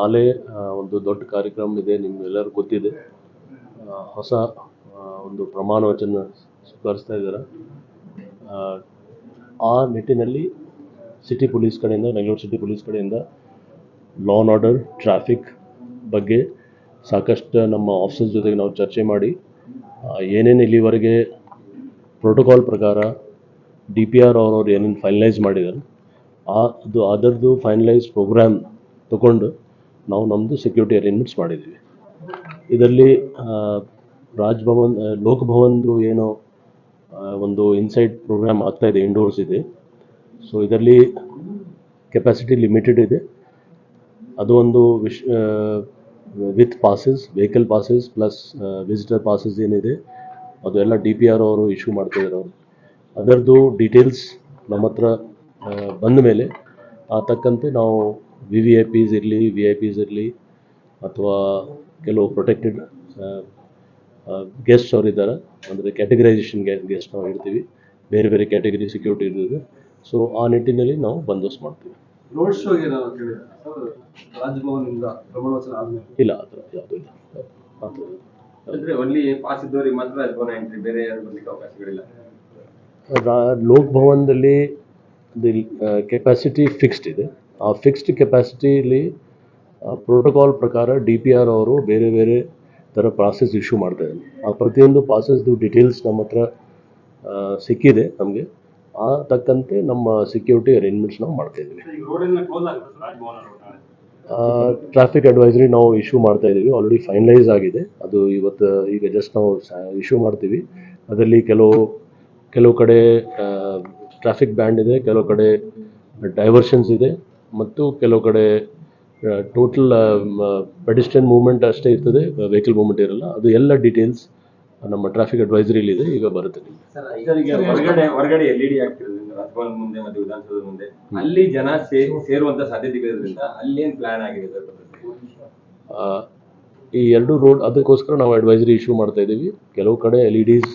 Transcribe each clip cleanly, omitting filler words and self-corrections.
ನಾಳೆ ಒಂದು ದೊಡ್ಡ ಕಾರ್ಯಕ್ರಮ ಇದೆ, ನಿಮ್ಗೆಲ್ಲರಿಗೂ ಗೊತ್ತಿದೆ. ಹೊಸ ಒಂದು ಪ್ರಮಾಣ ವಚನ ಸ್ವೀಕರಿಸ್ತಾ ಇದ್ದಾರೆ. ಆ ನಿಟ್ಟಿನಲ್ಲಿ ಸಿಟಿ ಪೊಲೀಸ್ ಕಡೆಯಿಂದ, ಬೆಂಗಳೂರು ಸಿಟಿ ಪೊಲೀಸ್ ಕಡೆಯಿಂದ ಲಾ ಆ್ಯಂಡ್ ಆರ್ಡರ್, ಟ್ರಾಫಿಕ್ ಬಗ್ಗೆ ಸಾಕಷ್ಟು ನಮ್ಮ ಆಫೀಸರ್ಸ್ ಜೊತೆಗೆ ನಾವು ಚರ್ಚೆ ಮಾಡಿ ಏನೇನು ಇಲ್ಲಿವರೆಗೆ ಪ್ರೋಟೋಕಾಲ್ ಪ್ರಕಾರ DPR ಅವ್ರು ಏನೇನು ಫೈನಲೈಸ್ ಮಾಡಿದ್ದಾರೆ ಅದರದ್ದು ಫೈನಲೈಸ್ ಪ್ರೋಗ್ರಾಮ್ ತಗೊಂಡು ನಾವು ನಮ್ಮದು ಸೆಕ್ಯೂರಿಟಿ ಅರೇಂಜ್ಮೆಂಟ್ಸ್ ಮಾಡಿದ್ದೀವಿ. ಇದರಲ್ಲಿ ರಾಜ್ಭವನ್, ಲೋಕಭವನ್ದು ಏನೋ ಒಂದು ಇನ್ಸೈಡ್ ಪ್ರೋಗ್ರಾಮ್ ಆಗ್ತಾಯಿದೆ, ಇಂಡೋರ್ಸ್ ಇದೆ. ಸೊ ಇದರಲ್ಲಿ ಕೆಪಾಸಿಟಿ ಲಿಮಿಟೆಡ್ ಇದೆ. ಅದು ಒಂದು with passes, vehicle passes plus visitor passes ಏನಿದೆ ಅದು ಎಲ್ಲ DPR ಅವರು ಇಶ್ಯೂ ಮಾಡ್ತಾಯಿದ್ದಾರೆ. ಅವರು ಅದರದ್ದು ಡೀಟೇಲ್ಸ್ ನಮ್ಮ ಹತ್ರ ಬಂದ ಮೇಲೆ ತಕ್ಕಂತೆ ನಾವು VVIPs ಇರಲಿ ಅಥವಾ ಕೆಲವು ಪ್ರೊಟೆಕ್ಟೆಡ್ ಗೆಸ್ಟ್ಸ್ ಅವರು ಇದ್ದಾರೆ, ಅಂದರೆ ಕ್ಯಾಟಗರೈಸೇಷನ್ ಗೆಸ್ಟ್ ನಾವು ಇರ್ತೀವಿ, ಬೇರೆ ಬೇರೆ ಕ್ಯಾಟಗರಿ ಸೆಕ್ಯೂರಿಟಿ ಇರ್ತದೆ. ಸೊ ಆ ನಿಟ್ಟಿನಲ್ಲಿ ನಾವು ಬಂದೋಬಸ್ತ್ ಮಾಡ್ತೀವಿ. ರೋಡ್ ಶೋ ರಾಜಭವನದಿಂದ ಪ್ರಮಾಣವಚನ ಆದ್ಮೇಲೆ ಇಲ್ಲ, ಆ ಥರ ಯಾವುದೂ ಇಲ್ಲ. ಅಂದರೆ ಒನ್ಲಿ ಪಾಸ್ ಇದ್ದವರಿಗೆ ಮಾತ್ರ ರಾಜಭವನ ಎಂಟ್ರಿ, ಬೇರೆ ಯಾರು ಬರ್ಲಿಕ್ಕೆ ಅವಕಾಶಗಳಿಲ್ಲ. ಲೋಕಭವನದಲ್ಲಿ ಕೆಪಾಸಿಟಿ ಫಿಕ್ಸ್ಡ್ ಇದೆ. ಆ ಫಿಕ್ಸ್ಡ್ ಕೆಪಾಸಿಟಿಲಿ ಪ್ರೋಟೋಕಾಲ್ ಪ್ರಕಾರ DPR ಅವರು ಬೇರೆ ಬೇರೆ ಥರ ಪಾಸಸ್ ಇಶ್ಯೂ ಮಾಡ್ತಾಯಿದ್ದಾರೆ. ಆ ಪ್ರತಿಯೊಂದು ಪಾಸಸ್ದು ಡೀಟೇಲ್ಸ್ ನಮ್ಮ ಹತ್ರ ಸಿಕ್ಕಿದೆ ನಮಗೆ. ಆ ತಕ್ಕಂತೆ ನಮ್ಮ ಸೆಕ್ಯೂರಿಟಿ ಅರೇಂಜ್ಮೆಂಟ್ಸ್ ನಾವು ಮಾಡ್ತಾಯಿದ್ದೀವಿ. ಟ್ರಾಫಿಕ್ ಅಡ್ವೈಸರಿ ನಾವು ಇಶ್ಯೂ ಮಾಡ್ತಾಯಿದ್ದೀವಿ, ಆಲ್ರೆಡಿ ಫೈನಲೈಸ್ ಆಗಿದೆ. ಅದು ಈಗ ಜಸ್ಟ್ ನಾವು ಇಶ್ಯೂ ಮಾಡ್ತೀವಿ. ಅದರಲ್ಲಿ ಕೆಲವು ಕಡೆ ಟ್ರಾಫಿಕ್ ಬ್ಯಾಂಡ್ ಇದೆ, ಕೆಲವು ಕಡೆ ಡೈವರ್ಷನ್ಸ್ ಇದೆ, ಮತ್ತು ಕೆಲವು ಕಡೆ ಟೋಟಲ್ ಪೆಡಿಸ್ಟ್ರಿಯನ್ ಮೂವ್ಮೆಂಟ್ ಅಷ್ಟೇ ಇರ್ತದೆ, ವೆಹಿಕಲ್ ಮೂವ್ಮೆಂಟ್ ಇರಲ್ಲ. ಅದು ಎಲ್ಲ ಡೀಟೇಲ್ಸ್ ನಮ್ಮ ಟ್ರಾಫಿಕ್ ಅಡ್ವೈಸರಿಲಿ ಇದೆ, ಈಗ ಬರುತ್ತೆ. ಹೊರಗಡೆ LED ಆಗ್ತಿರೋದ್ರಿಂದ ರಾಜಭವನ ಮುಂದೆ ಮತ್ತು ವಿಧಾನಸೌಧದ ಮುಂದೆ ಅಲ್ಲಿ ಜನ ಸೇರುವಂತ ಸಾಧ್ಯತೆಗಳಿರೋದ್ರಿಂದ ಅಲ್ಲಿ ಏನು ಪ್ಲಾನ್ ಆಗಿದೆ ಸರ್? ಈ ಎರಡು ರೋಡ್, ಅದಕ್ಕೋಸ್ಕರ ನಾವು ಅಡ್ವೈಸರಿ ಇಶ್ಯೂ ಮಾಡ್ತಾ ಇದ್ದೀವಿ. ಕೆಲವು ಕಡೆ LEDs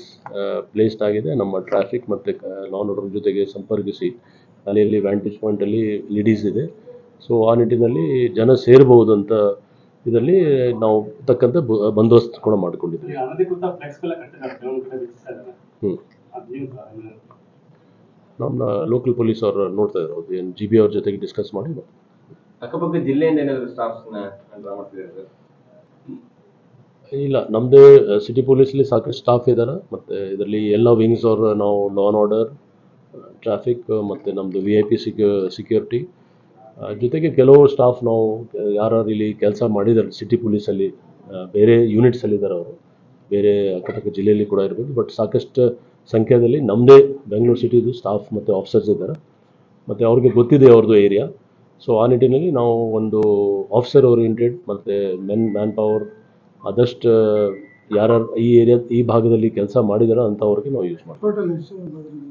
ಪ್ಲೇಸ್ಡ್ ಆಗಿದೆ. ನಮ್ಮ ಟ್ರಾಫಿಕ್ ಮತ್ತು ಲಾ ಆ್ಯಂಡ್ ಆರ್ಡರ್ ಜೊತೆಗೆ ಸಂಪರ್ಕಿಸಿ ಅಲ್ಲಿ ವ್ಯಾಂಟೇಜ್ ಪಾಯಿಂಟಲ್ಲಿ LEDs ಇದೆ. ಸೊ ಆ ನಿಟ್ಟಿನಲ್ಲಿ ಜನ ಸೇರ್ಬೋದು ಅಂತ ಇದರಲ್ಲಿ ನಾವು ತಕ್ಕಂತೆ ಬಂದೋಬಸ್ತ್ ಕೂಡ ಮಾಡಿಕೊಂಡಿದ್ದೀವಿ. ನಮ್ಮ ಲೋಕಲ್ ಪೊಲೀಸ್ ಅವರು ನೋಡ್ತಾ ಇದ್ದಾರೆ, ಅವ್ರು ಏನು GB ಅವ್ರ ಜೊತೆಗೆ ಡಿಸ್ಕಸ್ ಮಾಡಿ. ಅಕ್ಕಪಕ್ಕ ಜಿಲ್ಲೆಯಿಂದ ಏನಾದರೂ ಸ್ಟಾಫ್ಸ್ನ ಮಾಡ್ತಿದ್ದಾರೆ? ಇಲ್ಲ, ನಮ್ಮದೇ ಸಿಟಿ ಪೊಲೀಸಲ್ಲಿ ಸಾಕಷ್ಟು ಸ್ಟಾಫ್ ಇದ್ದಾರೆ. ಮತ್ತು ಇದರಲ್ಲಿ ಎಲ್ಲ ವಿಂಗ್ಸ್ ಅವರು ನಾವು ಲಾ ಆ್ಯಂಡ್ ಆರ್ಡರ್, ಟ್ರಾಫಿಕ್ ಮತ್ತು ನಮ್ಮದು VIP ಸೆಕ್ಯೂರಿಟಿ ಜೊತೆಗೆ ಕೆಲವು ಸ್ಟಾಫ್ ನಾವು ಯಾರು ಇಲ್ಲಿ ಕೆಲಸ ಮಾಡಿದ್ದಾರೆ ಸಿಟಿ ಪೊಲೀಸಲ್ಲಿ, ಬೇರೆ ಯೂನಿಟ್ಸಲ್ಲಿದ್ದಾರೆ. ಅವರು ಬೇರೆ ಅಕ್ಕಪಕ್ಕ ಜಿಲ್ಲೆಯಲ್ಲಿ ಕೂಡ ಇರ್ಬೋದು, ಬಟ್ ಸಾಕಷ್ಟು ಸಂಖ್ಯೆಯಲ್ಲಿ ನಮ್ಮದೇ ಬೆಂಗಳೂರು ಸಿಟಿದು ಸ್ಟಾಫ್ ಮತ್ತು ಆಫೀಸರ್ಸ್ ಇದ್ದಾರೆ, ಮತ್ತು ಅವ್ರಿಗೆ ಗೊತ್ತಿದೆ ಅವ್ರದ್ದು ಏರಿಯಾ. ಸೊ ಆ ನಿಟ್ಟಿನಲ್ಲಿ ನಾವು ಒಂದು ಆಫೀಸರ್ ಓರಿಯೆಂಟೆಡ್ ಮತ್ತು ಮ್ಯಾನ್ ಪವರ್ ಆದಷ್ಟು ಯಾರು ಈ ಭಾಗದಲ್ಲಿ ಕೆಲಸ ಮಾಡಿದಾರೋ ಅಂಥವ್ರಿಗೆ ನಾವು ಯೂಸ್ ಮಾಡ್ತೀವಿ.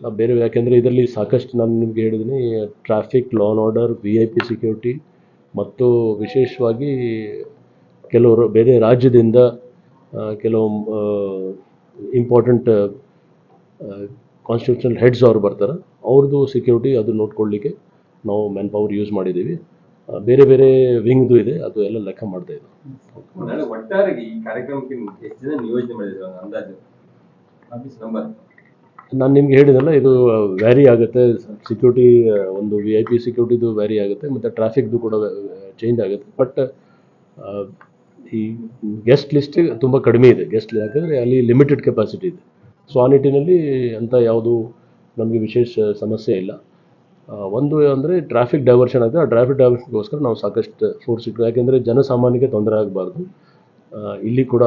ನಾವು ಬೇರೆ, ಯಾಕೆಂದರೆ ಇದರಲ್ಲಿ ಸಾಕಷ್ಟು ನಾನು ನಿಮಗೆ ಹೇಳಿದ್ದೀನಿ, traffic, law and order, VIP security ಮತ್ತು ವಿಶೇಷವಾಗಿ ಕೆಲವರು ಬೇರೆ ರಾಜ್ಯದಿಂದ ಕೆಲವು ಇಂಪಾರ್ಟೆಂಟ್ ಕಾನ್ಸ್ಟಿಟ್ಯೂಷನಲ್ ಹೆಡ್ಸ್ ಅವರು ಬರ್ತಾರೆ, ಅವ್ರದ್ದು ಸೆಕ್ಯೂರಿಟಿ ಅದು ನೋಡ್ಕೊಳ್ಳಿಕ್ಕೆ ನಾವು ಮ್ಯಾನ್ ಪವರ್ ಯೂಸ್ ಮಾಡಿದ್ದೀವಿ. ಬೇರೆ ಬೇರೆ ವಿಂಗ್ದು ಇದೆ, ಅದು ಎಲ್ಲ ಲೆಕ್ಕ ಮಾಡ್ತಾ ಇದ್ದೀವಿ. ಒಟ್ಟಾರೆ ಈ ಕಾರ್ಯಕ್ರಮಕ್ಕೆ ಎಷ್ಟು ಜನ ನಿಯೋಜನೆ ಮಾಡಿದ್ರು ಅಂದಾಜು ನಂಬರ್? ನಾನು ನಿಮ್ಗೆ ಹೇಳಿದಲ್ಲ, ಇದು ವ್ಯಾರಿ ಆಗುತ್ತೆ. ಸೆಕ್ಯೂರಿಟಿ ಒಂದು VIP ಸೆಕ್ಯೂರಿಟಿದು ವ್ಯಾರಿ ಆಗುತ್ತೆ, ಮತ್ತು ಟ್ರಾಫಿಕ್ದು ಕೂಡ ಚೇಂಜ್ ಆಗುತ್ತೆ. ಬಟ್ ಈ ಗೆಸ್ಟ್ ಲಿಸ್ಟ್ ತುಂಬ ಕಡಿಮೆ ಇದೆ. ಯಾಕಂದರೆ ಅಲ್ಲಿ ಲಿಮಿಟೆಡ್ ಕೆಪಾಸಿಟಿ ಇದೆ. ಸೊ ಆ ನಿಟ್ಟಿನಲ್ಲಿ ಅಂತ ಯಾವುದು ನಮಗೆ ವಿಶೇಷ ಸಮಸ್ಯೆ ಇಲ್ಲ. ಒಂದು ಅಂದರೆ ಟ್ರಾಫಿಕ್ ಡೈವರ್ಷನ್ ಆಗಿದೆ. ಆ ಟ್ರಾಫಿಕ್ ಡೈವರ್ಷನ್ಗೋಸ್ಕರ ನಾವು ಸಾಕಷ್ಟು ಫೋರ್ಸ್ ಇಟ್ಟು, ಯಾಕೆಂದರೆ ಜನಸಾಮಾನ್ಯಕ್ಕೆ ತೊಂದರೆ ಆಗಬಾರ್ದು. ಇಲ್ಲಿ ಕೂಡ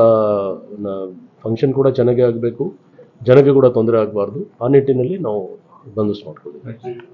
ಫಂಕ್ಷನ್ ಕೂಡ ಚೆನ್ನಾಗಿ ಆಗಬೇಕು, ಜನಕ್ಕೆ ಕೂಡ ತೊಂದರೆ ಆಗಬಾರ್ದು. ಆ ನಿಟ್ಟಿನಲ್ಲಿ ನಾವು ಬಂದೋಬಸ್ತ್ ಮಾಡ್ಕೊಂಡಿದ್ದೀವಿ.